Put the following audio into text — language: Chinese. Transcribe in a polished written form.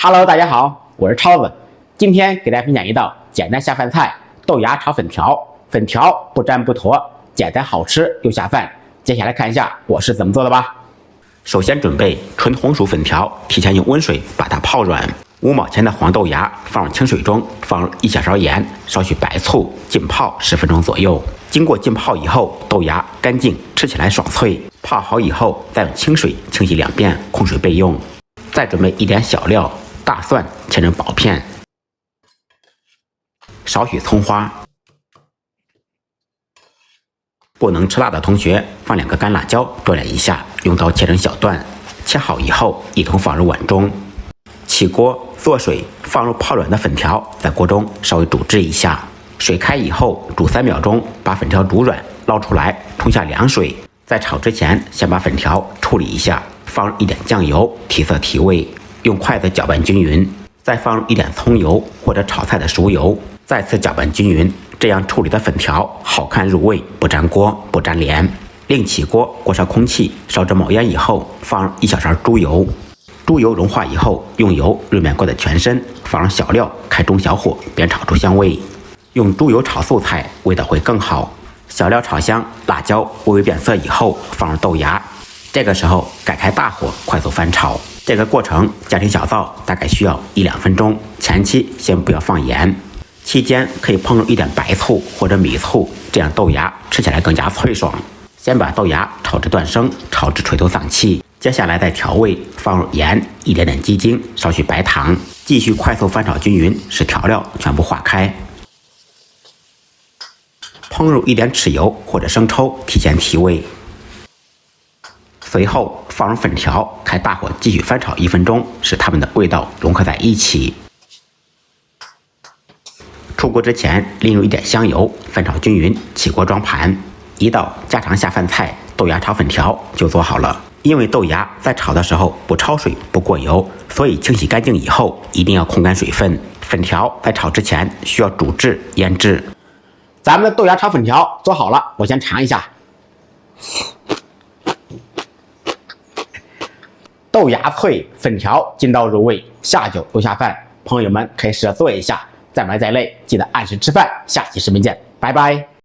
Hello， 大家好，我是超子，今天给大家分享一道简单下饭菜——豆芽炒粉条。粉条不粘不坨，简单好吃又下饭。接下来看一下我是怎么做的吧。首先准备纯红薯粉条，提前用温水把它泡软。5毛钱的黄豆芽放入清水中，放入1小勺盐，少许白醋，浸泡10分钟左右。经过浸泡以后，豆芽干净，吃起来爽脆。泡好以后，再用清水清洗2遍，控水备用。再准备一点小料。大蒜切成薄片，少许葱花。不能吃辣的同学放2个干辣椒锻炼一下，用刀切成小段。切好以后一同放入碗中。起锅做水，放入泡软的粉条，在锅中稍微煮制一下。水开以后煮3秒钟，把粉条煮软，捞出来冲下凉水。在炒之前先把粉条处理一下，放入一点酱油提色提味。用筷子搅拌均匀，再放入一点葱油或者炒菜的熟油，再次搅拌均匀。这样处理的粉条好看入味，不粘锅不粘连。另起锅，锅烧空气，烧至冒烟以后，放入1小勺猪油。猪油融化以后，用油润面锅的全身，放入小料，开中小火煸炒出香味。用猪油炒素菜味道会更好。小料炒香，辣椒微微变色以后，放入豆芽。这个时候改开大火，快速翻炒。这个过程家庭小灶大概需要1-2分钟，前期先不要放盐，期间可以烹入一点白醋或者米醋，这样豆芽吃起来更加脆爽。先把豆芽炒至断生，炒至垂头丧气，接下来再调味，放入盐、一点点鸡精，少许白糖，继续快速翻炒均匀，使调料全部化开。烹入一点豉油或者生抽，提前提味。随后放入粉条，开大火继续翻炒1分钟，使它们的味道融合在一起。出锅之前淋入一点香油，翻炒均匀，起锅装盘。一道家常下饭菜——豆芽炒粉条就做好了。因为豆芽在炒的时候不焯水不过油，所以清洗干净以后一定要控干水分。粉条在炒之前需要煮制腌制。咱们的豆芽炒粉条做好了，我先尝一下。豆芽脆，粉条筋道入味，下酒又下饭。朋友们可以试着做一下，再忙再累，记得按时吃饭。下期视频见，拜拜。